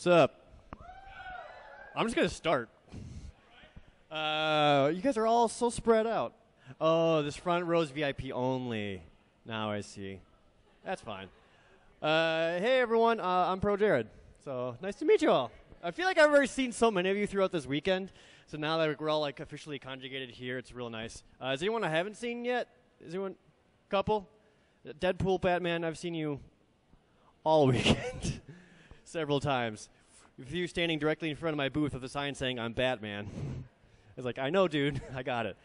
What's up? I'm just going to start. You guys are all so spread out. Oh, this front row's VIP only. Now I see. That's fine. Hey, everyone. I'm ProJared. So nice to meet you all. I feel like I've already seen so many of you throughout this weekend. So now that we're all like officially conjugated here, it's real nice. Is anyone I haven't seen yet? Is anyone? Couple? Deadpool, Batman, I've seen you all weekend. Several times. With you standing directly in front of my booth with a sign saying, I'm Batman. I was like, I know, dude. I got it.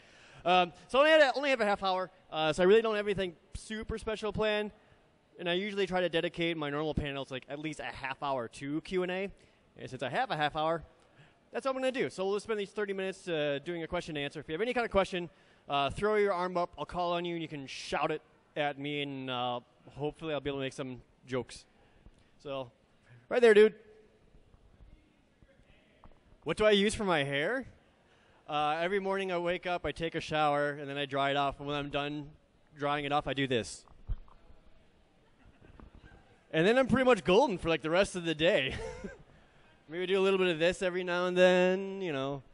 So I only have a half hour, so I really don't have anything super special planned. And I usually try to dedicate my normal panels like at least a half hour to Q&A. And since I have a half hour, that's what I'm going to do. So we'll spend these 30 minutes doing a question and answer. If you have any kind of question, throw your arm up. I'll call on you, and you can shout it at me, and hopefully I'll be able to make some jokes. So, right there, dude. What do I use for my hair? Every morning I wake up, I take a shower, and then I dry it off. And when I'm done drying it off, I do this. And then I'm pretty much golden for like the rest of the day. Maybe do a little bit of this every now and then, you know.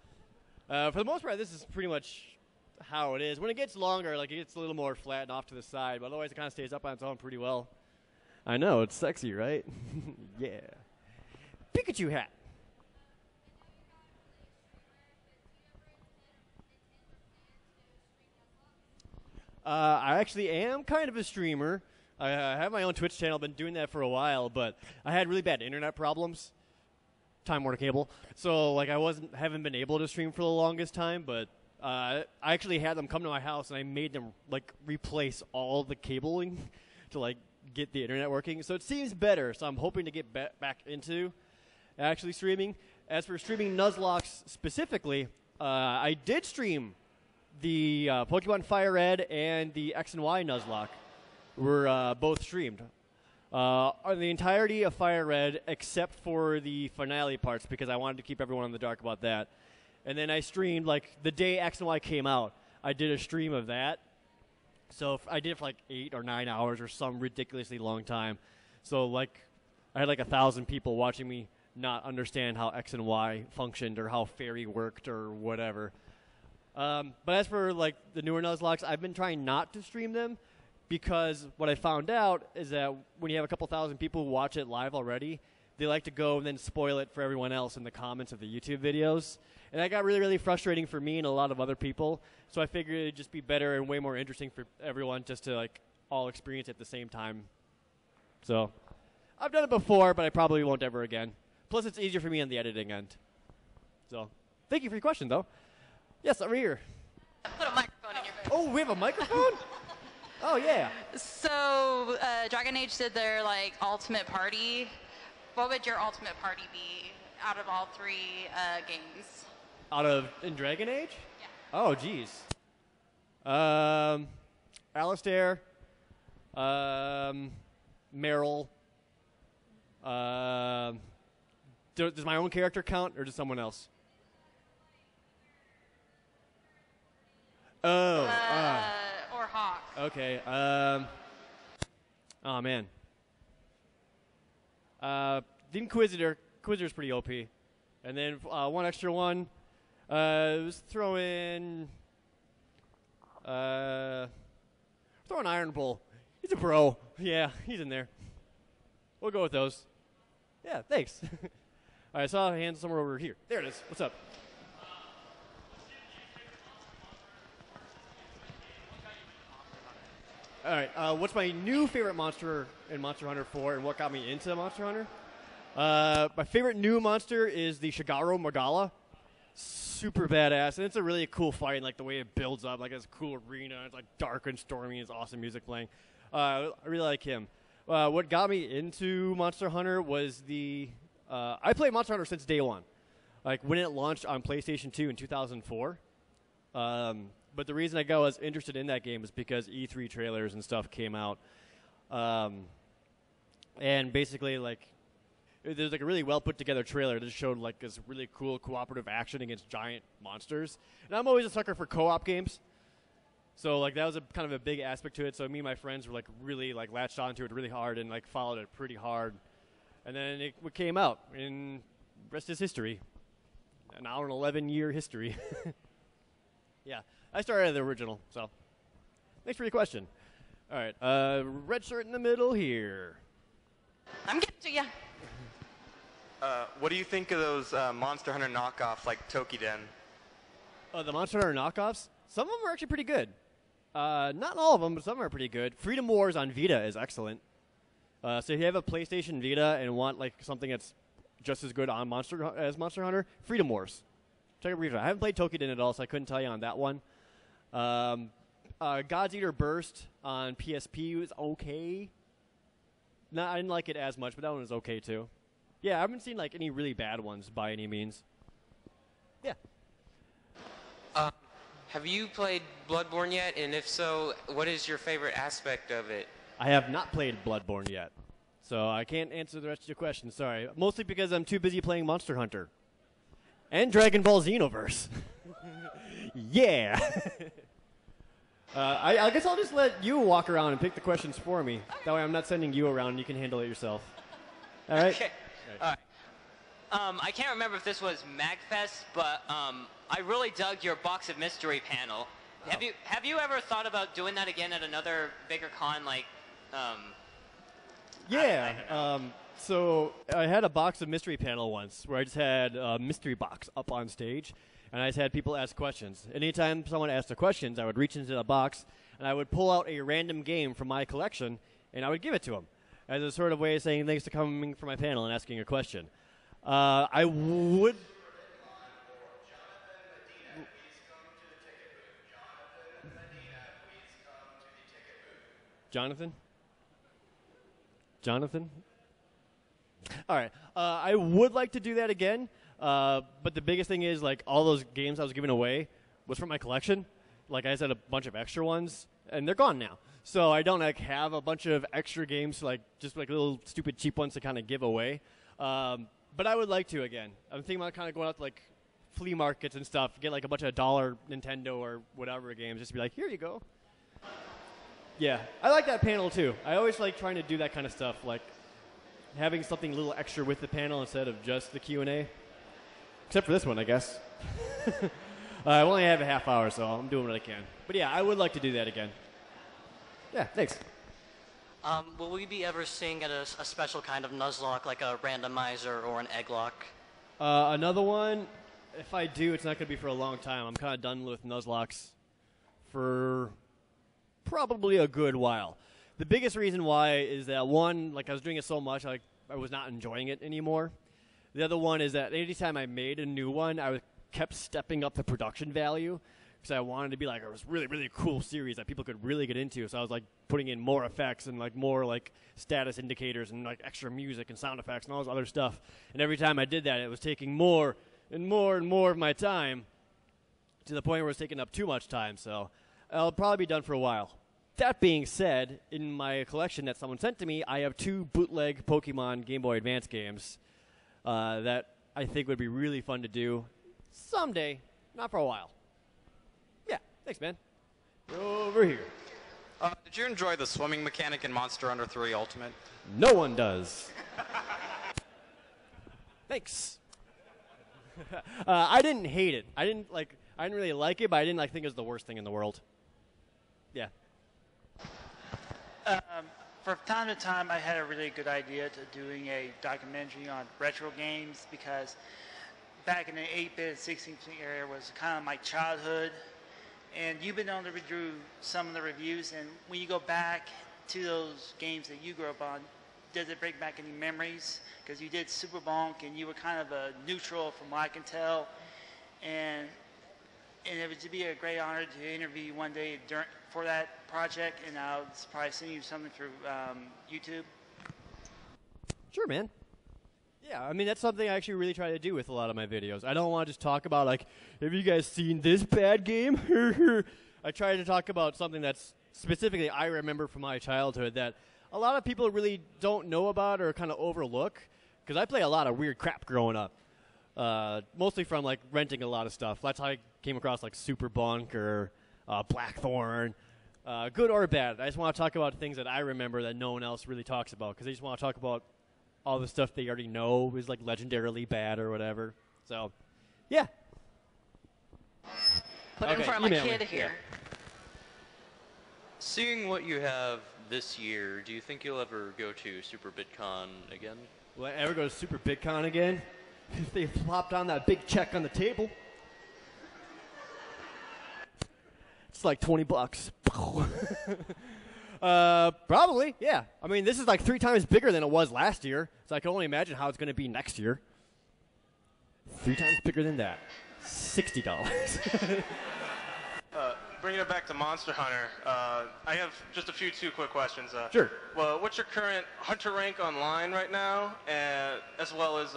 For the most part, this is pretty much how it is. When it gets longer, like it gets a little more flat and off to the side, but otherwise it kind of stays up on its own pretty well. I know, it's sexy, right? Yeah. Pikachu hat. I actually am kind of a streamer. I have my own Twitch channel, been doing that for a while, but I had really bad internet problems. Time Warner Cable. So like I haven't been able to stream for the longest time, but I actually had them come to my house and I made them like replace all the cabling to like get the internet working. So it seems better. So I'm hoping to get back into actually streaming. As for streaming Nuzlocke specifically, I did stream the Pokemon Fire Red and the X and Y Nuzlocke were both streamed. The entirety of Fire Red except for the finale parts because I wanted to keep everyone in the dark about that. And then I streamed, like, the day X and Y came out, I did a stream of that. So I did it for like 8 or 9 hours or some ridiculously long time. So, like, I had like 1,000 people watching me not understand how X and Y functioned or how Fairy worked or whatever. But as for, like, the newer Nuzlocks, I've been trying not to stream them because what I found out is that when you have a couple thousand people who watch it live already, they like to go and then spoil it for everyone else in the comments of the YouTube videos. And that got really, really frustrating for me and a lot of other people. So I figured it'd just be better and way more interesting for everyone just to, like, all experience it at the same time. So I've done it before, but I probably won't ever again. Plus, it's easier for me on the editing end. So thank you for your question, though. Yes, over here. Put a microphone in your face. Oh, we have a microphone? Oh, yeah. So, Dragon Age did their, like, ultimate party. What would your ultimate party be out of all three games? In Dragon Age? Yeah. Oh, geez. Alistair. Meryl. Does my own character count, or does someone else? Oh. Or Hawk. Okay. Oh, man. The Inquisitor. Inquisitor's pretty OP. And then one extra one. Let's throw in... throw an Iron Bull. He's a bro. Yeah, he's in there. We'll go with those. Yeah, thanks. All right, I saw a hand somewhere over here. There it is. What's up? All right, what's my new favorite monster in Monster Hunter 4 and what got me into Monster Hunter? My favorite new monster is the Shigaro Magala. Super badass, and it's a really cool fight, and like the way it builds up, like it's a cool arena, it's like dark and stormy, and it's awesome music playing. I really like him. What got me into Monster Hunter was I played Monster Hunter since day one. Like when it launched on PlayStation 2 in 2004. But the reason I was interested in that game is because E3 trailers and stuff came out. And basically, like, there's like a really well put together trailer that showed like this really cool cooperative action against giant monsters. And I'm always a sucker for co-op games. So like that was a kind of a big aspect to it. So me and my friends were like really like latched onto it really hard and like followed it pretty hard. And then it came out, and rest is history. An hour and 11-year history. Yeah, I started at the original, so thanks for your question. All right, red shirt in the middle here. I'm getting to you. What do you think of those Monster Hunter knockoffs like Tokiden? The Monster Hunter knockoffs, some of them are actually pretty good. Not all of them, but some are pretty good. Freedom Wars on Vita is excellent. So if you have a PlayStation Vita and want like something that's just as good on Monster Hunter, Freedom Wars. Check it out. I haven't played Tokiden at all, so I couldn't tell you on that one. God's Eater Burst on PSP was okay. No, I didn't like it as much, but that one was okay too. Yeah, I haven't seen like any really bad ones by any means. Yeah. Have you played Bloodborne yet? And if so, what is your favorite aspect of it? I have not played Bloodborne yet, so I can't answer the rest of your question. Sorry. Mostly because I'm too busy playing Monster Hunter. And Dragon Ball Xenoverse. Yeah. I guess I'll just let you walk around and pick the questions for me. That way I'm not sending you around and you can handle it yourself. All right? Okay. All right. I can't remember if this was MagFest, but I really dug your Box of Mystery panel. Oh. Have you ever thought about doing that again at another bigger con, like? Yeah. So I had a Box of Mystery panel once where I just had a mystery box up on stage, and I just had people ask questions. Anytime someone asked a question, I would reach into the box, and I would pull out a random game from my collection, and I would give it to them as a sort of way of saying thanks for coming for my panel and asking a question. I would... Jonathan? All right. I would like to do that again, but the biggest thing is, like, all those games I was giving away was from my collection. Like, I said, a bunch of extra ones, and they're gone now. So I don't, like, have a bunch of extra games, like, just, like, little stupid cheap ones to kind of give away. But I would like to again. I'm thinking about kind of going out to, like, flea markets and stuff, get, like, a bunch of $1 Nintendo or whatever games, just to be like, here you go. Yeah, I like that panel, too. I always like trying to do that kind of stuff, like having something a little extra with the panel instead of just the Q&A. Except for this one, I guess. I only have a half hour, so I'm doing what I can. But yeah, I would like to do that again. Yeah, thanks. Will we be ever seeing a special kind of Nuzlocke, like a randomizer or an egglock? Another one, if I do, it's not going to be for a long time. I'm kind of done with Nuzlocks for probably a good while. The biggest reason why is that, one, like I was doing it so much, I was not enjoying it anymore. The other one is that anytime I made a new one, kept stepping up the production value because I wanted to be like, it was really, really cool series that people could really get into. So I was like putting in more effects and like more like status indicators and like extra music and sound effects and all this other stuff. And every time I did that, it was taking more and more and more of my time to the point where it was taking up too much time. So I'll probably be done for a while. That being said, in my collection that someone sent to me, I have 2 bootleg Pokemon Game Boy Advance games that I think would be really fun to do someday, not for a while. Yeah, thanks, man. Over here. Did you enjoy the swimming mechanic in Monster Hunter 3 Ultimate? No one does. Thanks. I didn't hate it. I didn't really like it, but I didn't think it was the worst thing in the world. Yeah. From time to time, I had a really good idea to doing a documentary on retro games because back in the 8-bit and 16-bit era was kind of my childhood. And you've been able to read through some of the reviews, and when you go back to those games that you grew up on, does it bring back any memories? Because you did Super Bonk, and you were kind of a neutral from what I can tell. And it would be a great honor to interview you one day for that project, and I'll probably send you something through YouTube. Sure, man. Yeah, I mean, that's something I actually really try to do with a lot of my videos. I don't want to just talk about, like, have you guys seen this bad game? I try to talk about something that's specifically I remember from my childhood that a lot of people really don't know about or kind of overlook, because I played a lot of weird crap growing up, mostly from, like, renting a lot of stuff. That's how I came across, like, Super Bunk or Blackthorn, good or bad. I just want to talk about things that I remember that no one else really talks about, because I just want to talk about all the stuff they already know is like legendarily bad or whatever. So, yeah. Put in front of my kid here. Seeing what you have this year, do you think you'll ever go to Super BitCon again? Will I ever go to Super BitCon again? If they plop down that big check on the table. It's like $20. Probably, yeah. I mean, this is like 3 times bigger than it was last year, so I can only imagine how it's going to be next year. 3 times bigger than that. $60. Bringing it back to Monster Hunter, I have just a two quick questions. Sure. Well, what's your current hunter rank online right now, and as well as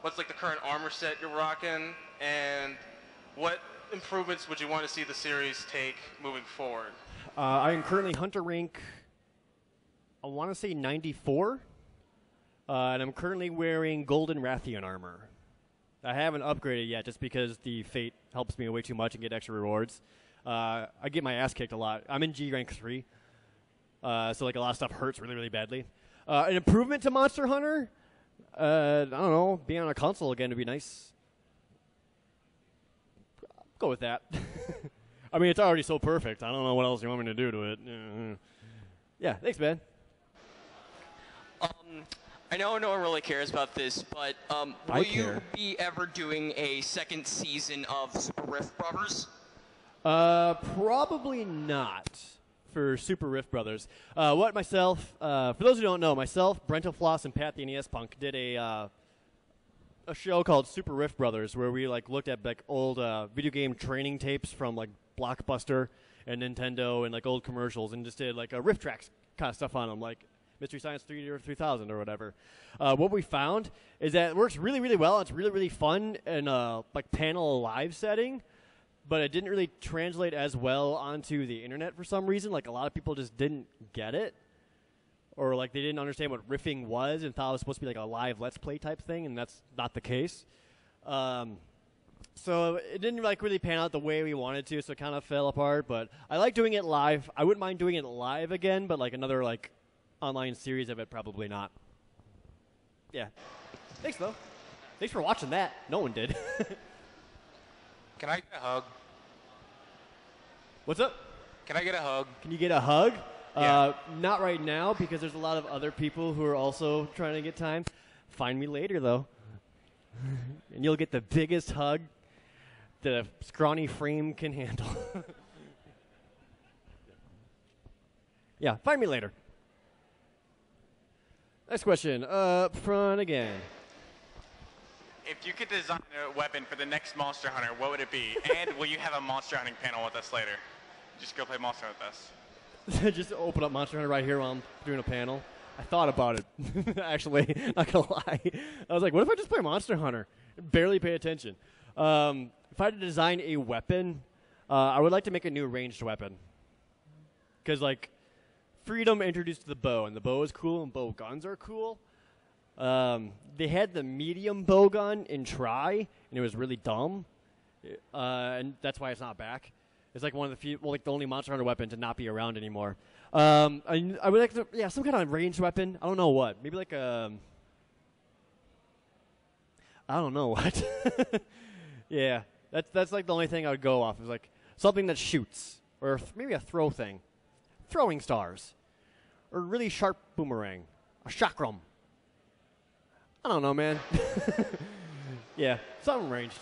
what's like the current armor set you're rocking, and what improvements would you want to see the series take moving forward? I am currently hunter rank, I want to say 94, and I'm currently wearing Golden Rathian armor. I haven't upgraded yet just because the Fate helps me way too much and get extra rewards. I get my ass kicked a lot. I'm in G rank 3, so like a lot of stuff hurts really, really badly. An improvement to Monster Hunter? I don't know. Being on a console again would be nice. Go with that. I mean, it's already so perfect. I don't know what else you want me to do to it. Yeah, thanks, man. I know no one really cares about this, but will you be ever doing a second season of Super Rift Brothers? Probably not for Super Rift Brothers. For those who don't know, myself, Brental Floss, and Pat the NES Punk did a show called Super Rift Brothers where we like looked at like old video game training tapes from like Blockbuster and Nintendo and like old commercials and just did like a riff tracks kind of stuff on them, like Mystery Science 3 or 3000 or whatever. What we found is that it works really, really well. It's really, really fun in a like panel live setting, but it didn't really translate as well onto the internet for some reason. Like a lot of people just didn't get it, or like they didn't understand what riffing was and thought it was supposed to be like a live Let's Play type thing, and that's not the case. So it didn't like really pan out the way we wanted to, so it kind of fell apart. But I like doing it live. I wouldn't mind doing it live again, but like another like online series of it, probably not. Yeah. Thanks though. Thanks for watching that. No one did. Can I get a hug? What's up? Can I get a hug? Can you get a hug? Yeah. Not right now because there's a lot of other people who are also trying to get time. Find me later though. And you'll get the biggest hug that a scrawny frame can handle. Yeah, find me later. Next question. Up front again. If you could design a weapon for the next Monster Hunter, what would it be? And will you have a monster hunting panel with us later? Just go play Monster Hunter with us. Just open up Monster Hunter right here while I'm doing a panel. I thought about it, actually. Not gonna lie. I was like, what if I just play Monster Hunter? Barely pay attention. If I had to design a weapon, I would like to make a new ranged weapon. Because, like, freedom introduced the bow, and the bow is cool, and bow guns are cool. They had the medium bow gun in Try, and it was really dumb. And that's why it's not back. It's like one of the few, well, like the only Monster Hunter weapon to not be around anymore. I would like to, yeah, some kind of ranged weapon. I don't know what. Maybe like a, I don't know what. Yeah, that's like the only thing I would go off. Is like something that shoots, or maybe a throw thing, throwing stars, or a really sharp boomerang, a chakram. I don't know, man. Yeah, something ranged.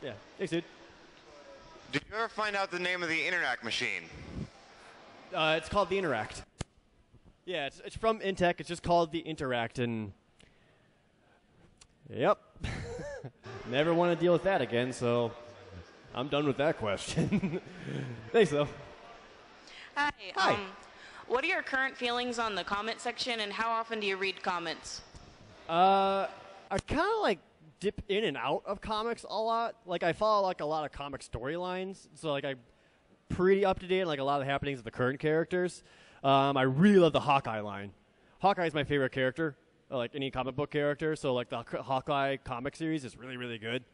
Yeah, thanks, dude. Did you ever find out the name of the Interact machine? It's called the Interact. Yeah, it's from Intech. It's just called the Interact, and yep. Never want to deal with that again, so I'm done with that question. Thanks, though. Hi. Hi. What are your current feelings on the comment section, and how often do you read comments? I kind of like dip in and out of comics a lot. Like I follow like a lot of comic storylines, so like I'm pretty up to date on like a lot of the happenings of the current characters. I really love the Hawkeye line. Hawkeye is my favorite character, like any comic book character. So like the Hawkeye comic series is really, really good.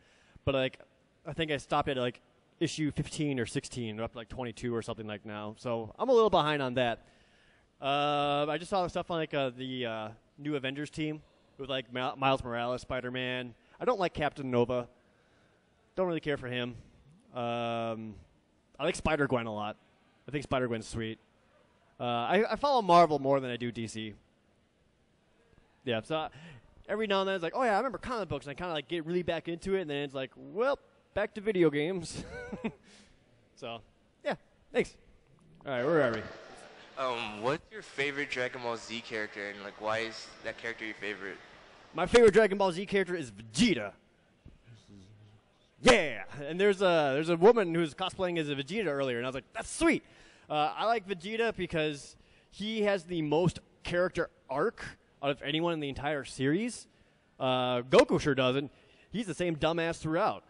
But like I think I stopped at like issue 15 or 16, up to like 22 or something like now. So I'm a little behind on that. I just saw the stuff on like the new Avengers team with like Miles Morales, Spider-Man. I don't like Captain Nova. Don't really care for him. I like Spider-Gwen a lot. I think Spider-Gwen's sweet. I follow Marvel more than I do DC. Yeah, so every now and then it's like, oh yeah, I remember comic books, and I kind of like get really back into it, and then it's like, well, back to video games. So, yeah, thanks. All right, where are we? What's your favorite Dragon Ball Z character, and like why is that character your favorite? My favorite Dragon Ball Z character is Vegeta. Yeah, and there's a woman who's cosplaying as a Vegeta earlier, and I was like, that's sweet. I like Vegeta because he has the most character arc out of anyone in the entire series. Goku sure doesn't. He's the same dumbass throughout.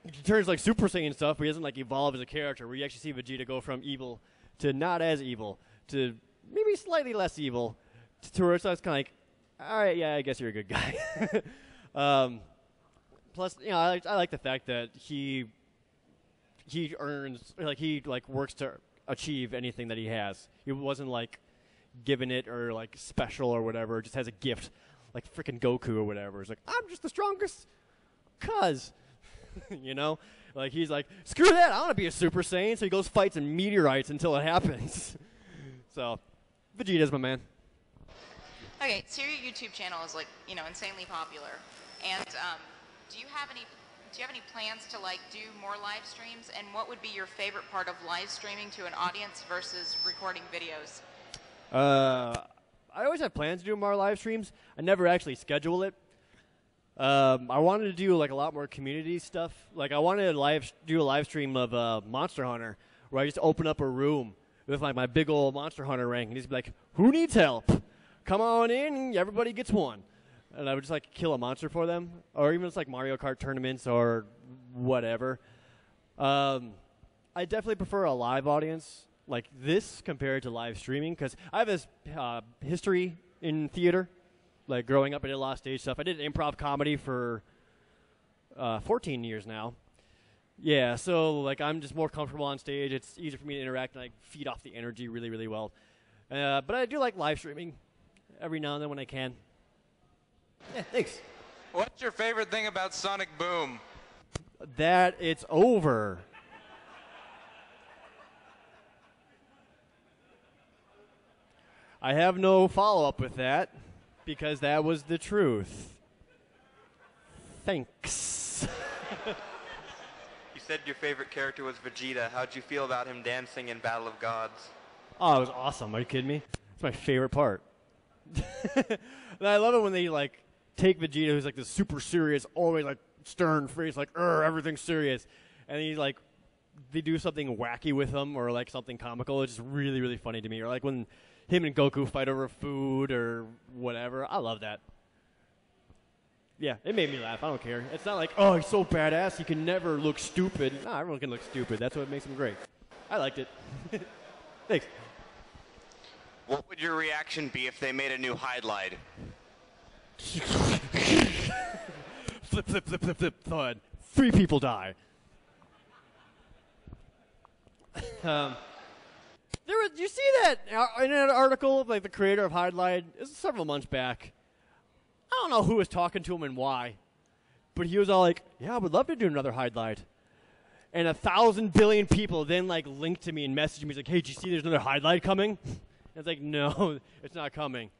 He turns like Super Saiyan stuff, but he doesn't like evolve as a character. Where you actually see Vegeta go from evil to not as evil to maybe slightly less evil to where it's kind of like, all right, yeah, I guess you're a good guy. Plus, you know, I like the fact that he earns, like he like works to achieve anything that he has. He wasn't like given it or like special or whatever. Just has a gift, like freaking Goku or whatever. It's like, I'm just the strongest, cuz. You know, like he's like, screw that, I want to be a Super Saiyan. So he goes fights and meteorites until it happens. So Vegeta's my man. Okay, so your YouTube channel is like, you know, insanely popular, and do you have any plans to like do more live streams? And what would be your favorite part of live streaming to an audience versus recording videos? I always have plans to do more live streams. I never actually schedule it. I wanted to do like a lot more community stuff. Like I wanted to do a live stream of Monster Hunter, where I just open up a room with like my big old Monster Hunter rank and just be like, who needs help? Come on in, everybody gets one. And I would just like kill a monster for them, or even just like Mario Kart tournaments or whatever. I definitely prefer a live audience like this compared to live streaming, because I have this history in theater. Like growing up, I did a lot of stage stuff. I did improv comedy for 14 years now. Yeah, so like I'm just more comfortable on stage. It's easier for me to interact and like feed off the energy really, really well. But I do like live streaming every now and then when I can. Yeah, thanks. What's your favorite thing about Sonic Boom? That it's over. I have no follow-up with that, because that was the truth. Thanks. You said your favorite character was Vegeta. How'd you feel about him dancing in Battle of Gods? Oh, it was awesome. Are you kidding me? It's my favorite part. And I love it when they like take Vegeta, who's like this super serious, always like stern face, like everything's serious, and he's like, they do something wacky with him or like something comical. It's just really, really funny to me. Or like when him and Goku fight over food or whatever. I love that. Yeah, it made me laugh. I don't care. It's not like, oh, he's so badass, he can never look stupid. No, everyone can look stupid. That's what makes him great. I liked it. Thanks. What would your reaction be if they made a new highlight? Flip, flip, flip, flip, flip, thud. 3 people die. Did you see that in an article of like the creator of Highlight? It was several months back. I don't know who was talking to him and why, but he was all like, "Yeah, I would love to do another Highlight." And 1,000 billion people then like linked to me and messaged me, he's like, "Hey, did you see there's another Highlight coming?" And it's like, "No, it's not coming.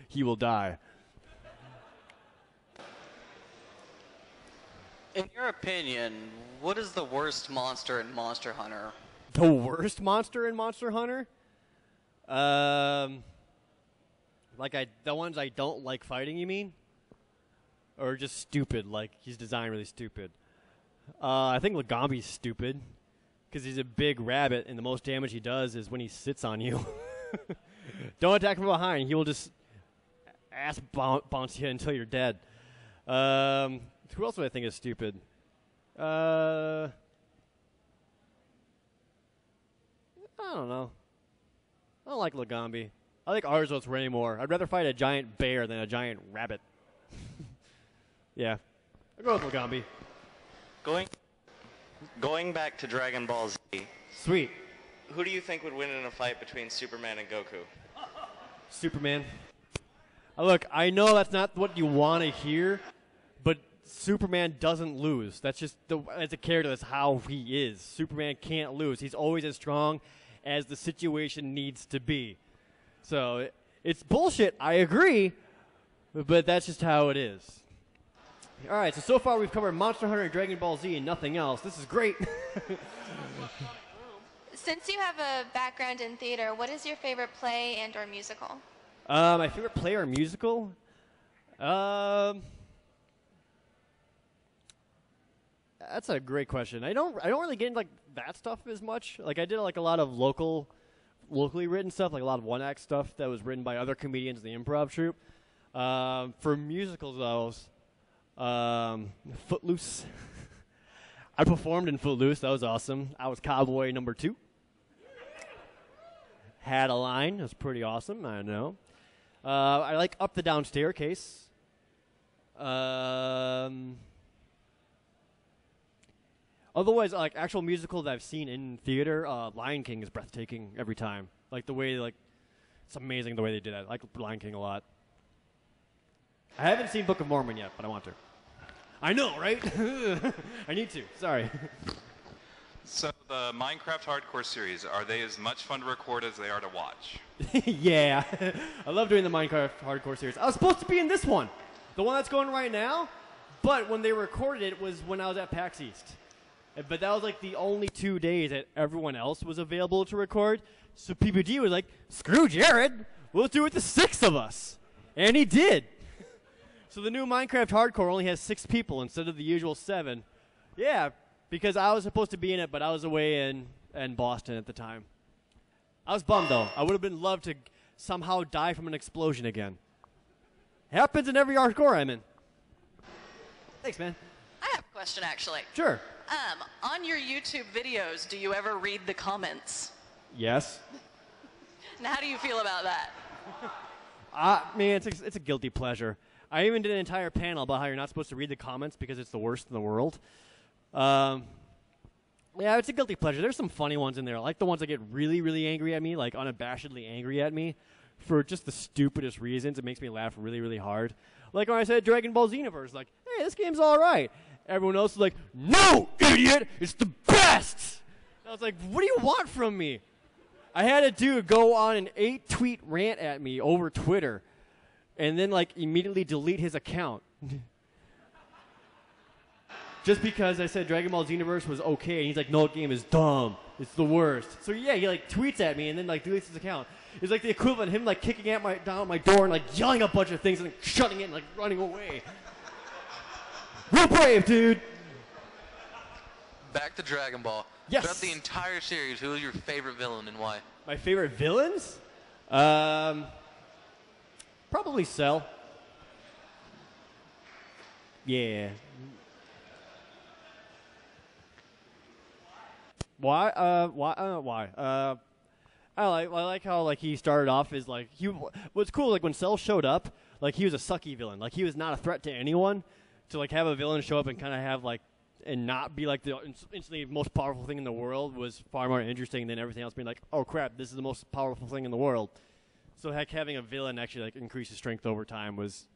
He will die." In your opinion, what is the worst monster in Monster Hunter? The worst monster in Monster Hunter? The ones I don't like fighting, you mean? Or just stupid, like he's designed really stupid? I think Lagambi's stupid, because he's a big rabbit, and the most damage he does is when he sits on you. Don't attack from behind. He will just ass bounce you until you're dead. Who else do I think is stupid? I don't know. I don't like Lagambi. I like Arzos way more. I'd rather fight a giant bear than a giant rabbit. Yeah. I'll go with Lagambi. Going back to Dragon Ball Z. Sweet. Who do you think would win in a fight between Superman and Goku? Superman. Look, I know that's not what you want to hear, but Superman doesn't lose. That's just, as a character, that's how he is. Superman can't lose. He's always as strong as the situation needs to be. So it's bullshit, I agree, but that's just how it is. All right, so far we've covered Monster Hunter and Dragon Ball Z and nothing else. This is great. Since you have a background in theater, what is your favorite play and or musical? My favorite play or musical? That's a great question. I don't really get into like that stuff as much. Like I did like a lot of locally written stuff, like a lot of one-act stuff that was written by other comedians in the improv troupe. For musicals, though, Footloose. I performed in Footloose. That was awesome. I was cowboy number 2. Had a line. It was pretty awesome. I know. I like Up the Down Staircase. Otherwise, like actual musical that I've seen in theater, Lion King is breathtaking every time. Like the way, it's amazing the way they did that. I like Lion King a lot. I haven't seen Book of Mormon yet, but I want to. I know, right? I need to. Sorry. So the Minecraft Hardcore series, are they as much fun to record as they are to watch? Yeah. I love doing the Minecraft Hardcore series. I was supposed to be in this one. The one that's going right now. But when they recorded it was when I was at PAX East. But that was like the only 2 days that everyone else was available to record. So PPG was like, screw Jared. We'll do it the 6 of us. And he did. So the new Minecraft Hardcore only has 6 people instead of the usual 7. Yeah, because I was supposed to be in it, but I was away in Boston at the time. I was bummed, though. I would have been loved to somehow die from an explosion again. Happens in every hardcore I'm in. Thanks, man. I have a question, actually. Sure. On your YouTube videos, do you ever read the comments? Yes. And how do you feel about that? Man, it's a guilty pleasure. I even did an entire panel about how you're not supposed to read the comments because it's the worst in the world. Yeah, it's a guilty pleasure. There's some funny ones in there. I like the ones that get really, really angry at me, like unabashedly angry at me for just the stupidest reasons. It makes me laugh really, really hard. Like when I said Dragon Ball Xenoverse, like, hey, this game's all right. Everyone else is like, no, idiot, it's the best. And I was like, what do you want from me? I had a dude go on an 8-tweet rant at me over Twitter and then, like, immediately delete his account. Just because I said Dragon Ball Xenoverse was okay, and he's like, no, the game is dumb. It's the worst. So, yeah, he, like, tweets at me and then, like, deletes his account. It's like the equivalent of him, like, kicking down my door and, like, yelling a bunch of things and, like, shutting it and, like, running away. Real brave, dude. Back to Dragon Ball. Yes. Throughout the entire series, who is your favorite villain and why? My favorite villains? Probably Cell. Yeah. Why? Why? I like how like he started off as like what's cool like when Cell showed up, like he was a sucky villain. Like he was not a threat to anyone. To like have a villain show up and kind of have like and not be like the instantly most powerful thing in the world was far more interesting than everything else being like, oh crap, this is the most powerful thing in the world. So heck, having a villain actually like increase his strength over time was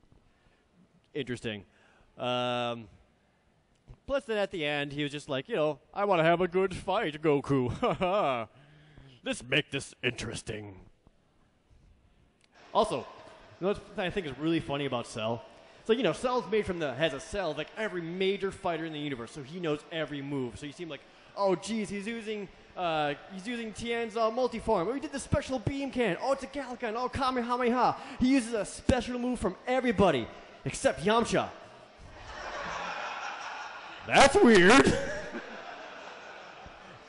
interesting. Plus then at the end he was just like, you know, I want to have a good fight, Goku. Let's make this interesting. Also, you know what I think is really funny about Cell? It's like, you know, Cell's made has a cell of like every major fighter in the universe, so he knows every move. So you seem like, oh geez, he's using Tien's multiform. Oh, he did the special beam cannon. Oh, it's a Galakan. Oh, Kamehameha. He uses a special move from everybody except Yamcha. That's weird.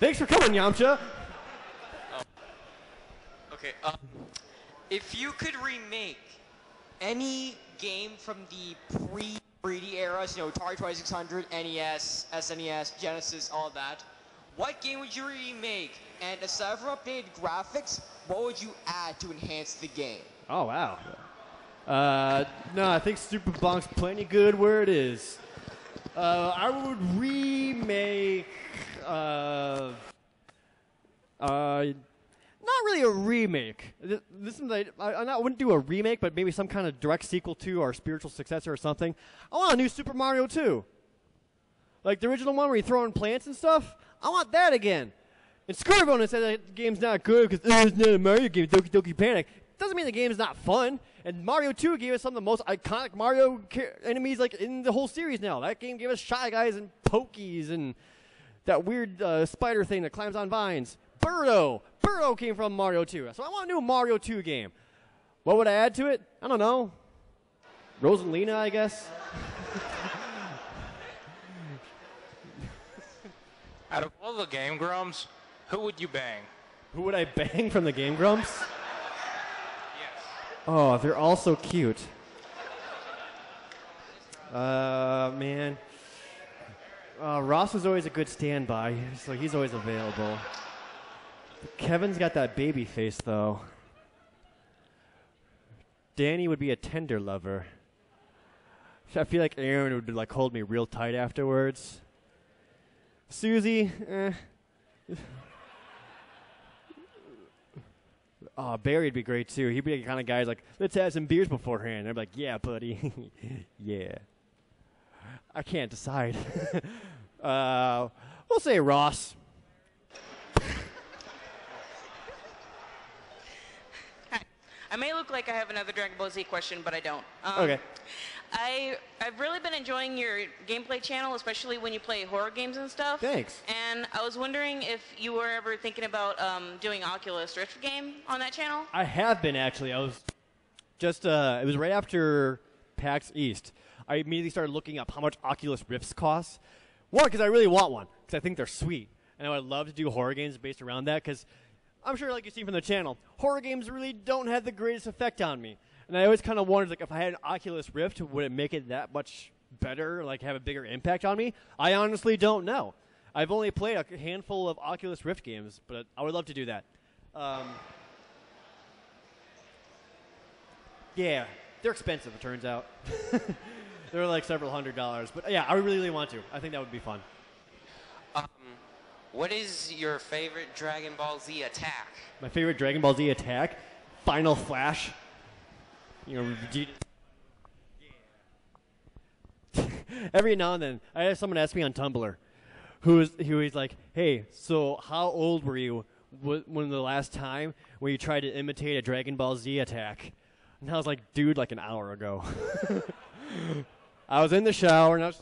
Thanks for coming, Yamcha. Okay, if you could remake any game from the pre-3D eras, you know, Atari 2600, NES, SNES, Genesis, all that, what game would you remake? And aside from updated graphics, what would you add to enhance the game? Oh, wow. No, I think Super Bonk's plenty good where it is. I would remake, not not really a remake. I wouldn't do a remake, but maybe some kind of direct sequel to or spiritual successor or something. I want a new Super Mario 2. Like the original one where you throw in plants and stuff. I want that again. And screw everyone that said that the game's not good because it's not a Mario game, Doki Doki Panic. Doesn't mean the game's not fun. And Mario 2 gave us some of the most iconic Mario enemies like in the whole series now. That game gave us Shy Guys and Pokies and that weird spider thing that climbs on vines. Birdo came from Mario 2. So I want a new Mario 2 game. What would I add to it? I don't know. Rosalina, I guess. Out of all the Game Grumps, who would you bang? Who would I bang from the Game Grumps? Yes. Oh, they're all so cute. Man. Ross was always a good standby, so he's always available. Kevin's got that baby face, though. Danny would be a tender lover. I feel like Aaron would like hold me real tight afterwards. Susie, Oh, Barry'd be great, too. He'd be the kind of guy who's like, let's have some beers beforehand. I'd be like, yeah, buddy. Yeah. I can't decide. We'll say Ross. Hi. I may look like I have another Dragon Ball Z question, but I don't. Okay. I've really been enjoying your gameplay channel, especially when you play horror games and stuff. Thanks. And I was wondering if you were ever thinking about doing Oculus Rift game on that channel. I have been, actually. I was just, it was right after PAX East. I immediately started looking up how much Oculus Rifts cost. One, because I really want one, because I think they're sweet. And I would love to do horror games based around that, because I'm sure, like you've seen from the channel, horror games really don't have the greatest effect on me. And I always kind of wondered, like, if I had an Oculus Rift, would it make it that much better, like, have a bigger impact on me? I honestly don't know. I've only played a handful of Oculus Rift games, but I would love to do that. Yeah, they're expensive, it turns out. They're like several $100s. But, yeah, I really want to. I think that would be fun. What is your favorite Dragon Ball Z attack? My favorite Dragon Ball Z attack? Final Flash. You know, Vegeta. Yeah. Every now and then, I have someone ask me on Tumblr, who is like, hey, so how old were you when the last time when you tried to imitate a Dragon Ball Z attack? And I was like, dude, like an hour ago. I was in the shower, and I was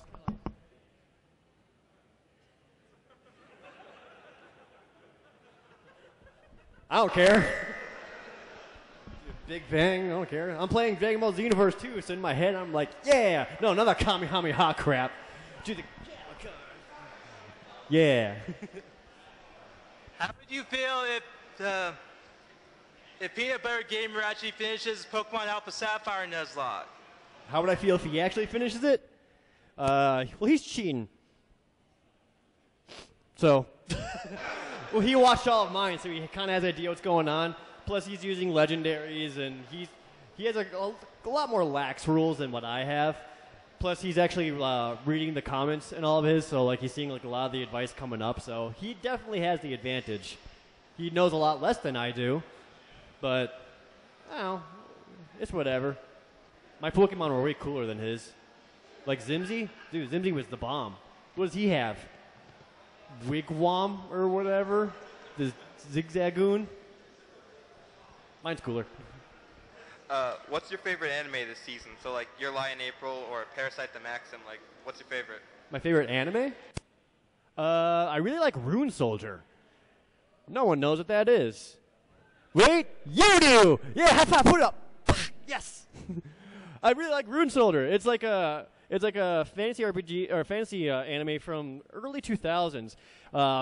I don't care. Big Bang, I don't care. I'm playing Dragon Ball Z Universe 2, so in my head I'm like, yeah! No, another Kamehameha crap. Do the yeah. How would you feel if Peanut Butter Gamer actually finishes Pokemon Alpha Sapphire Nuzlocke? How would I feel if he actually finishes it? Well, he's cheating. So, well, he watched all of mine, so he kind of has an idea what's going on. Plus, he's using legendaries, and he has a lot more lax rules than what I have. Plus, he's actually reading the comments in all of his, so like he's seeing like a lot of the advice coming up. So he definitely has the advantage. He knows a lot less than I do, but I don't know, it's whatever. My Pokemon were way cooler than his. Like Zimzy, dude, Zimzy was the bomb. What does he have? Wigwam or whatever, the Zigzagoon. Mine's cooler. What's your favorite anime this season? So, like, Your Lie in April or Parasite the Maxim, like, what's your favorite? My favorite anime? I really like Rune Soldier. No one knows what that is. Wait, you do! Yeah, high five, put it up! Yes! I really like Rune Soldier. It's like a fantasy RPG, or fantasy anime from early 2000s,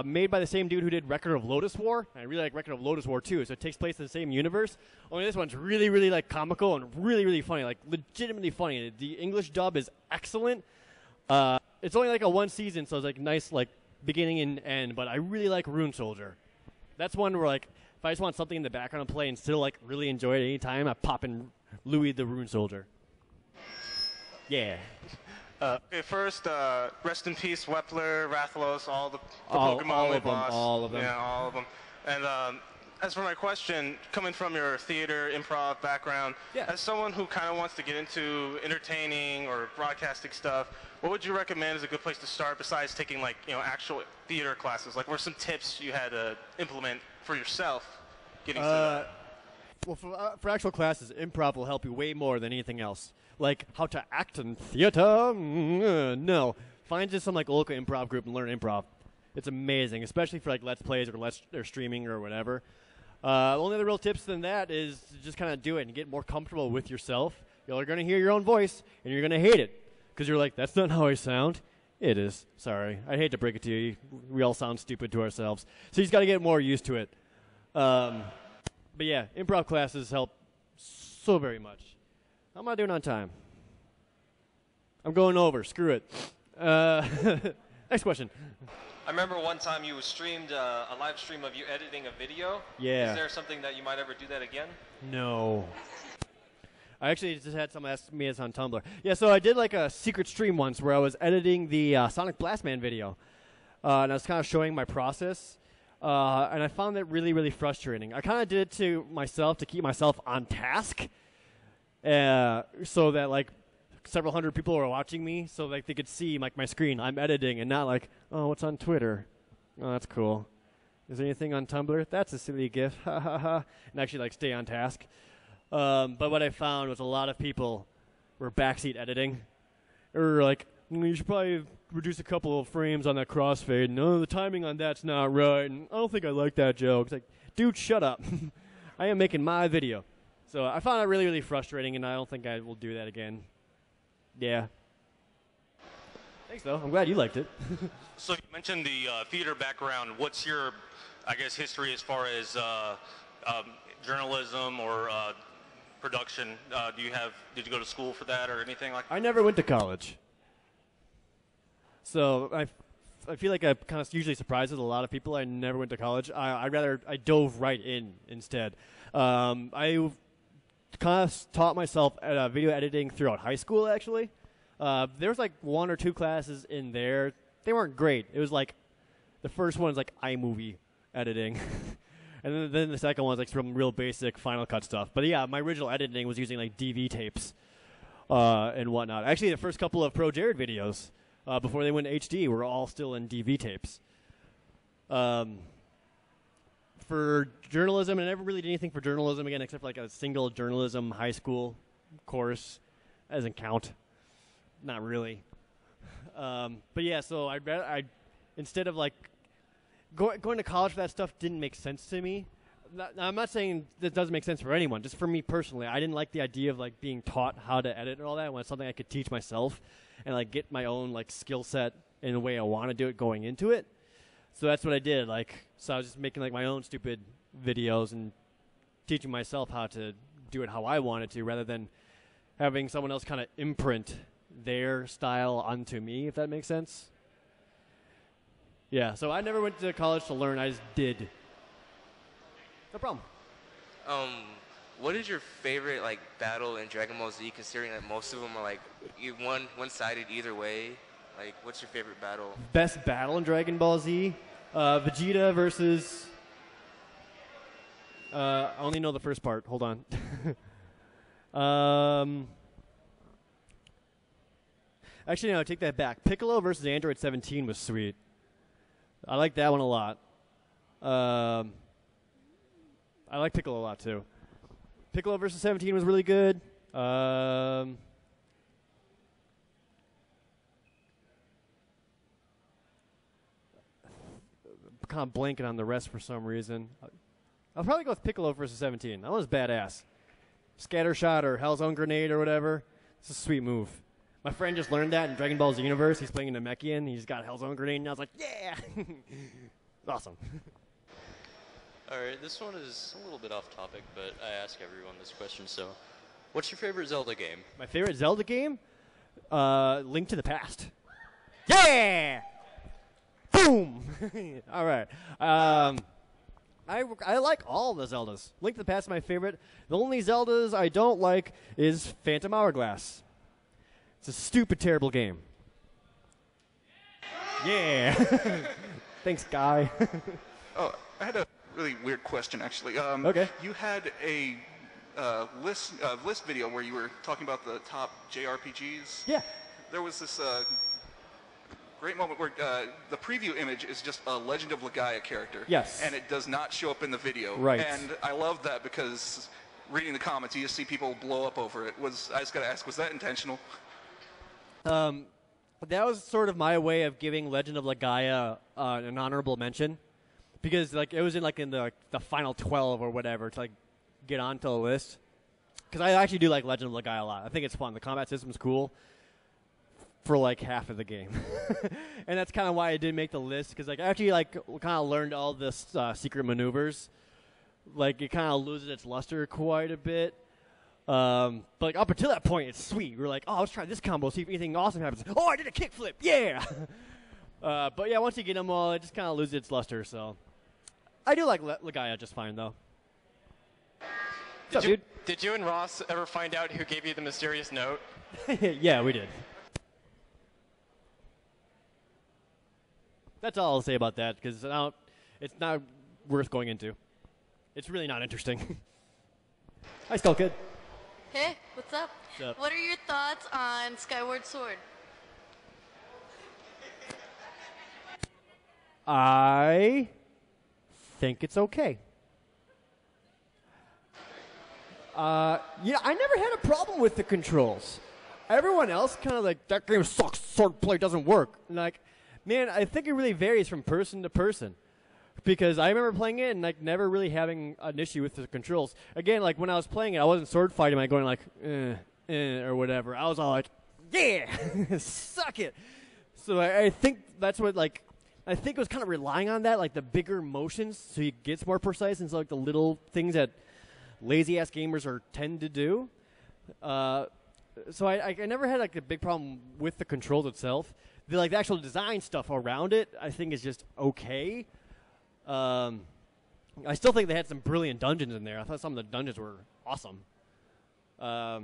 made by the same dude who did Record of Lotus War. I really like Record of Lotus War too, so it takes place in the same universe. Only this one's really, really like comical and really, really funny, like legitimately funny. The English dub is excellent. It's only like a one season, so it's like nice like beginning and end. But I really like Rune Soldier. That's one where like if I just want something in the background to play and still like really enjoy it any time, I pop in Louis the Rune Soldier. Yeah. Okay, first, rest in peace, Wepler, Rathalos, all the All Pokemon we of them, lost. all of them. Yeah, all of them. And as for my question, coming from your theater, improv background, as someone who kind of wants to get into entertaining or broadcasting stuff, what would you recommend is a good place to start besides taking like, actual theater classes? Like, what are some tips you had to implement for yourself getting started? Well, for actual classes, improv will help you way more than anything else. Like how to act in theater? No. Find just some like local improv group and learn improv. It's amazing, especially for like Let's Plays or streaming or whatever. Only other real tips than that is to just kind of do it and get more comfortable with yourself. You're going to hear your own voice, and you're going to hate it. Because you're like, that's not how I sound. It is. Sorry. I hate to break it to you. We all sound stupid to ourselves. So you just got to get more used to it. But yeah, improv classes help so very much. How am I doing on time? I'm going over. Screw it. Next question. I remember one time you streamed a live stream of you editing a video. Yeah. Is there something that you might ever do that again? No. I actually just had someone ask me this on Tumblr. Yeah, so I did like a secret stream once where I was editing the Sonic Blastman video. And I was kind of showing my process. And I found that really, really frustrating. I kind of did it to myself to keep myself on task. So that like several hundred people were watching me, so like they could see like my screen. I'm editing and not like, oh, what's on Twitter? Oh, that's cool. Is there anything on Tumblr? That's a silly GIF. Ha ha ha. And actually like stay on task. But what I found was a lot of people were backseat editing. Or like, you should probably reduce a couple of frames on that crossfade. No, the timing on that's not right. And I don't think I like that joke. It's like, dude, shut up. I am making my video. So I found that really, really frustrating, and I don't think I will do that again. Yeah. Thanks, though. I'm glad you liked it. So you mentioned the theater background. What's your, I guess, history as far as journalism or production? Did you go to school for that or anything like that? I never went to college. So I feel like I kind of usually surprises a lot of people. I never went to college. I dove right in instead. I kind of taught myself video editing throughout high school, actually. There was like one or two classes in there. They weren't great. It was like the first one was like iMovie editing. And then the second one was like some real basic Final Cut stuff. But yeah, my original editing was using like DV tapes and whatnot. Actually, the first couple of ProJared videos before they went to HD were all still in DV tapes. For journalism, I never really did anything for journalism again except for like a single journalism high school course. That doesn't count. Not really. But yeah, so I instead of like going to college for that stuff didn't make sense to me. I'm not saying that doesn't make sense for anyone. Just for me personally, I didn't like the idea of like being taught how to edit and all that when it's something I could teach myself and like get my own like skill set in the way I want to do it going into it. So that's what I did. Like, so I was just making like my own stupid videos and teaching myself how to do it how I wanted to, rather than having someone else kind of imprint their style onto me, if that makes sense. Yeah, so I never went to college to learn. I just did. No problem. What is your favorite like battle in Dragon Ball Z? Considering that most of them are like one-sided either way. Like, what's your favorite battle? Best battle in Dragon Ball Z? Vegeta versus... I only know the first part. Hold on. Actually, no, I take that back. Piccolo versus Android 17 was sweet. I like that one a lot. I like Piccolo a lot, too. Piccolo versus 17 was really good. Kind of blanking on the rest for some reason. I'll probably go with Piccolo versus 17. That one's badass. Scatter shot or Hell's Own Grenade or whatever. It's a sweet move. My friend just learned that in Dragon Ball Z Universe. He's playing in Namekian. He's got Hell's Own Grenade, and I was like, yeah! It's awesome. All right, this one is a little bit off topic, but I ask everyone this question, so what's your favorite Zelda game? My favorite Zelda game? Link to the Past. Yeah! Boom! All right. I like all the Zeldas. Link to the Past is my favorite. The only Zeldas I don't like is Phantom Hourglass. It's a stupid, terrible game. Yeah. Thanks, Guy. Oh, I had a really weird question, actually. Okay. You had a list video where you were talking about the top JRPGs. Yeah. There was this great moment where the preview image is just a Legend of Legaia character. Yes. And it does not show up in the video. Right. And I love that because reading the comments, you just see people blow up over it. I just got to ask, was that intentional? That was sort of my way of giving Legend of Legaia an honorable mention, because like it was in the final 12 or whatever to like get onto the list. Because I actually do like Legend of Legaia a lot. I think it's fun. The combat system's cool for like half of the game, and that's kind of why I did make the list. Because like I actually like kind of learned all this secret maneuvers. Like it kind of loses its luster quite a bit. But like up until that point, it's sweet. We're like, oh, let's try this combo, see if anything awesome happens. Oh, I did a kickflip, yeah! But yeah, once you get them all, it just kind of loses its luster, so. I do like Legaia just fine, though. What's up, dude? Did you and Ross ever find out who gave you the mysterious note? Yeah, we did. That's all I'll say about that, because it's not worth going into. It's really not interesting. Hi, Skull Kid. Hey, what's up? What's up? What are your thoughts on Skyward Sword? I think it's okay. I never had a problem with the controls. Everyone else kind of like, that game sucks, swordplay doesn't work. And like, man, I think it really varies from person to person. Because I remember playing it and like never really having an issue with the controls. Again, like when I was playing it, I wasn't sword fighting, like going like, or whatever. I was all like, yeah, suck it. So I think that's what like, I think it was kind of relying on that, like the bigger motions, so it gets more precise instead of like the little things that lazy ass gamers tend to do. So I never had like a big problem with the controls itself. The actual design stuff around it, I think is just okay. I still think they had some brilliant dungeons in there. I thought some of the dungeons were awesome. Yeah,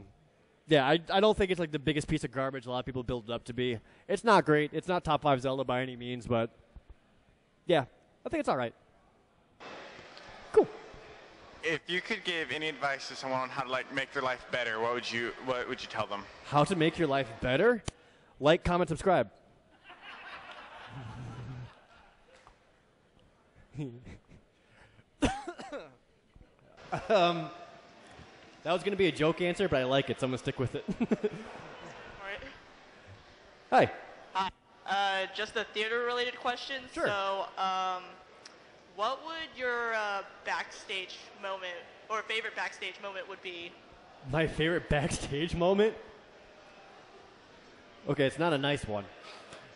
I don't think it's like the biggest piece of garbage a lot of people build it up to be. It's not great. It's not top 5 Zelda by any means, but yeah, I think it's all right. If you could give any advice to someone on how to like make their life better, what would you tell them? How to make your life better? Like, comment, subscribe. That was going to be a joke answer, but I like it, so I'm going to stick with it. Hi. Hi. Just a theater-related question. Sure. So, what would your backstage moment or favorite backstage moment would be? My favorite backstage moment? Okay, it's not a nice one.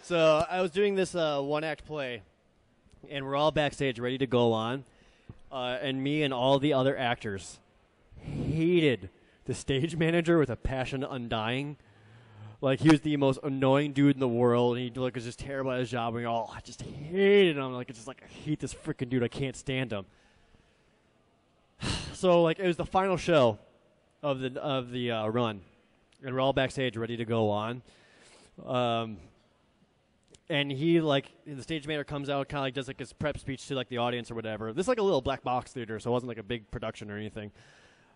So I was doing this one-act play, and we're all backstage ready to go on, and me and all the other actors hated the stage manager with a passion undying. Like, he was the most annoying dude in the world, and he was just terrible at his job, and I just hated him. Like, it's just like, I hate this freaking dude. I can't stand him. So, like, it was the final show of the run, and we're all backstage ready to go on. And he, like, the stage manager comes out, kind of like does like his prep speech to like the audience or whatever. This is like a little black box theater, so it wasn't like a big production or anything.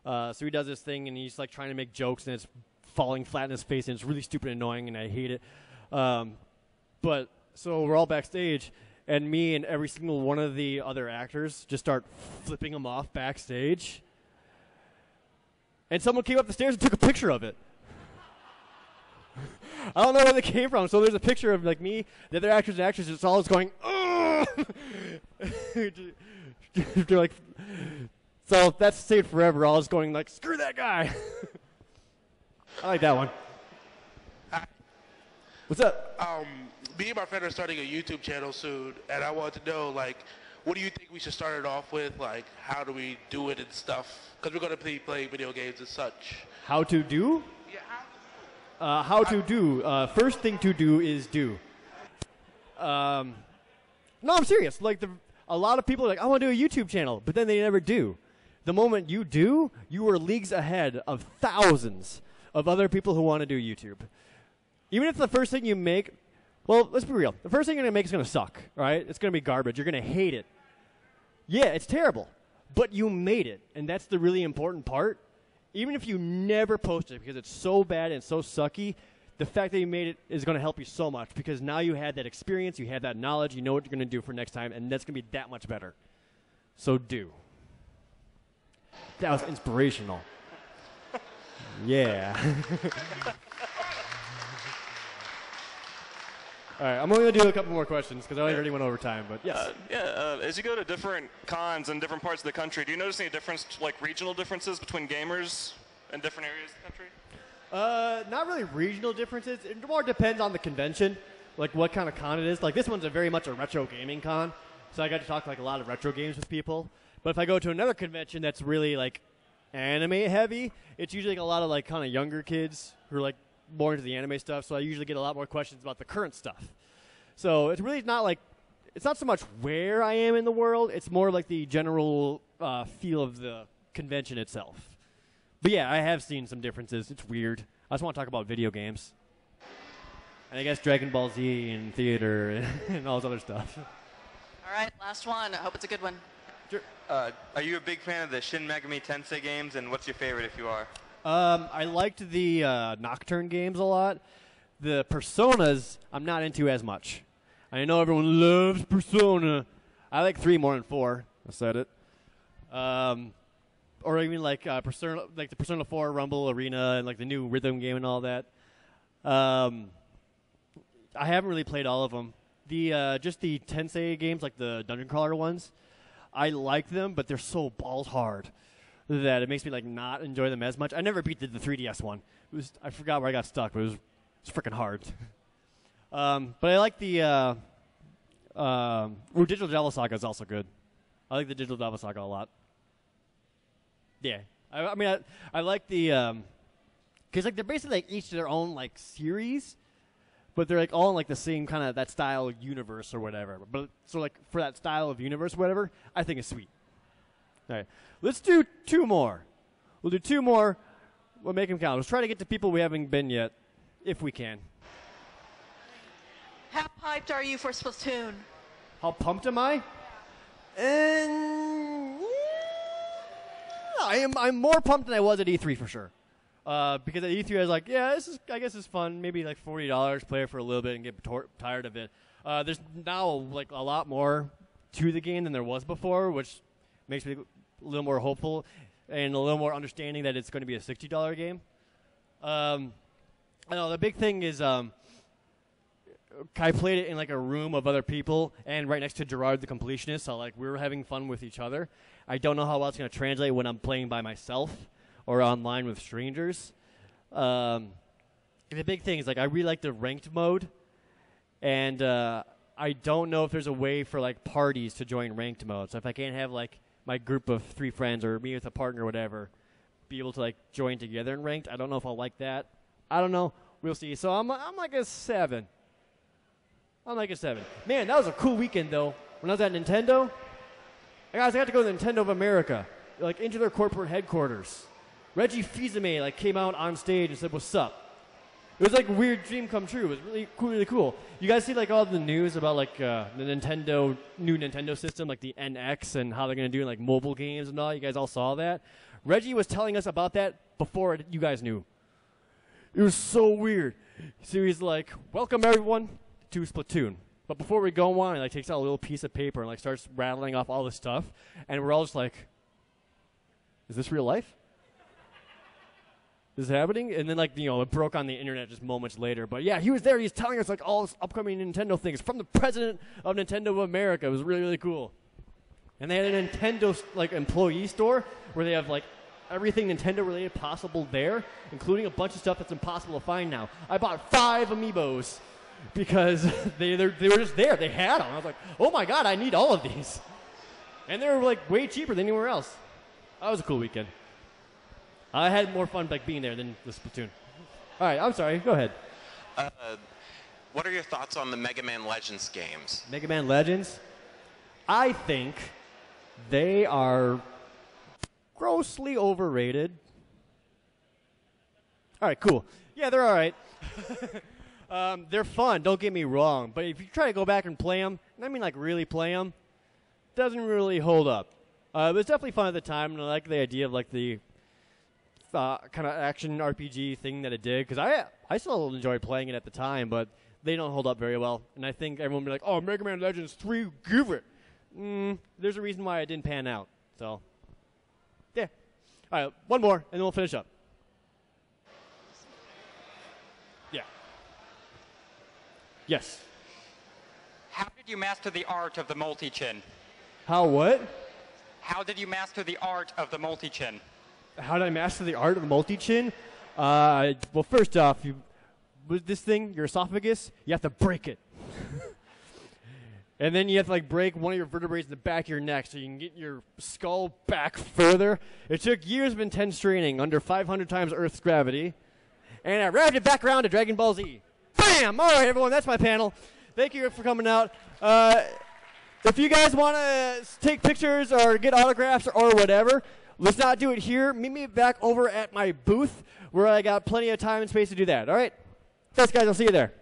So he does this thing, and he's like trying to make jokes, and it's falling flat in his face, and it's really stupid and annoying, and I hate it. But so we're all backstage, and me and every single one of the other actors just start flipping him off backstage. And someone came up the stairs and took a picture of it. I don't know where they came from. So there's a picture of like me, the other actors and actresses. It's all just going, they're like, so that's saved forever. All just going like, screw that guy. I like that one. What's up? Me and my friend are starting a YouTube channel soon, and I want to know, like, what do you think we should start it off with? Like, how do we do it and stuff? Because we're going to be playing video games and such. How to do? Yeah, how to do. First thing to do is do. No, I'm serious. Like, a lot of people are like, I want to do a YouTube channel, but then they never do. The moment you do, you are leagues ahead of thousands of other people who want to do YouTube. Even if the first thing you make, well, let's be real. The first thing you're going to make is going to suck, all right? It's going to be garbage. You're going to hate it. Yeah, it's terrible. But you made it, and that's the really important part. Even if you never post it because it's so bad and so sucky, the fact that you made it is going to help you so much because now you had that experience, you had that knowledge, you know what you're going to do for next time, and that's going to be that much better. So do. That was inspirational. Yeah. All right, I'm only going to do a couple more questions because I already went over time, but yes. As you go to different cons in different parts of the country, do you notice any difference, like regional differences between gamers in different areas of the country? Not really regional differences. It more depends on the convention, like what kind of con it is. Like this one's very much a retro gaming con, so I got to talk like a lot of retro games with people. But if I go to another convention that's really like anime heavy, it's usually like a lot of like kind of younger kids who are like more into the anime stuff. So I usually get a lot more questions about the current stuff. So it's really not like it's not so much where I am in the world. It's more like the general feel of the convention itself. But yeah, I have seen some differences. It's weird. I just want to talk about video games. And I guess Dragon Ball Z and theater and all this other stuff. All right, last one. I hope it's a good one. Sure. Are you a big fan of the Shin Megami Tensei games, and what's your favorite if you are? I liked the Nocturne games a lot. The Personas, I'm not into as much. I know everyone loves Persona. I like 3 more than 4. I said it. Or even like Persona, like the Persona 4 Rumble Arena and like the new rhythm game and all that. I haven't really played all of them. The just the Tensei games, like the Dungeon Crawler ones, I like them, but they're so balls hard that it makes me like not enjoy them as much. I never beat the 3DS one. I forgot where I got stuck, but it was freaking hard. But I like the Digital Devil Saga is also good. I like the Digital Devil Saga a lot. Yeah, I mean I like the because like they're basically like each their own like series, but they're like all in like the same kind of that style universe or whatever. But so like for that style of universe, or whatever, I think it's sweet. All right, let's do 2 more. We'll do 2 more. We'll make them count. Let's try to get to people we haven't been yet, if we can. How hyped are you for Splatoon? How pumped am I? I'm more pumped than I was at E3 for sure. Because at E3 I was like, yeah, I guess it's fun. Maybe like $40, play it for a little bit and get tired of it. There's now like a lot more to the game than there was before, which makes me a little more hopeful and a little more understanding that it's going to be a $60 game. I know the big thing is I played it in like a room of other people and right next to Gerard the completionist, so like we were having fun with each other. I don't know how well it's going to translate when I'm playing by myself or online with strangers. The big thing is like I really like the ranked mode, and I don't know if there's a way for like parties to join ranked mode. So if I can't have like my group of 3 friends or me with a partner or whatever be able to like join together in ranked, I don't know if I'll like that. I don't know. We'll see. So I'm like a 7. I'm like a 7. Man, that was a cool weekend though. When I was at Nintendo, guys, I got to go to Nintendo of America, like into their corporate headquarters. Reggie Fils-Aimé like came out on stage and said, "What's up?" It was like a weird dream come true. It was really cool. You guys see like all the news about like the new Nintendo system, like the NX, and how they're gonna do like mobile games and all. You guys all saw that. Reggie was telling us about that before you guys knew. It was so weird. So he's like, "Welcome everyone to Splatoon." But before we go on, he like takes out a little piece of paper and like starts rattling off all this stuff, and we're all just like, "Is this real life? Is this happening?" And then like it broke on the internet just moments later. But yeah, he was there. He's telling us like all this upcoming Nintendo things from the president of Nintendo of America. It was really cool. And they had a Nintendo like employee store where they have like everything Nintendo related possible there, including a bunch of stuff that's impossible to find now. I bought 5 amiibos because they were just there. They had them. I was like, oh my god, I need all of these. And they were like way cheaper than anywhere else. That was a cool weekend. I had more fun like being there than the Splatoon. All right, I'm sorry. Go ahead. What are your thoughts on the Mega Man Legends games? Mega Man Legends? I think they are grossly overrated. All right, cool. Yeah, they're all right. They're fun, don't get me wrong. But if you try to go back and play them, and I mean like really play them, doesn't really hold up. It was definitely fun at the time, and I like the idea of like the kind of action RPG thing that it did, because I still enjoy playing it at the time, but they don't hold up very well. And I think everyone will be like, oh, Mega Man Legends 3, give it. There's a reason why it didn't pan out. So, yeah. All right, one more, and then we'll finish up. Yeah. Yes. How did you master the art of the multi-chin? How what? How did you master the art of the multi-chin? How did I master the art of the multi-chin? Well, first off, with this thing, your esophagus, you have to break it. And then you have to like break one of your vertebrae in the back of your neck so you can get your skull back further. It took years of intense training under 500 times Earth's gravity. And I wrapped it back around to Dragon Ball Z. Bam! All right, everyone, that's my panel. Thank you for coming out. If you guys want to take pictures or get autographs or whatever, let's not do it here. Meet me back over at my booth where I got plenty of time and space to do that. All right? Thanks, guys. I'll see you there.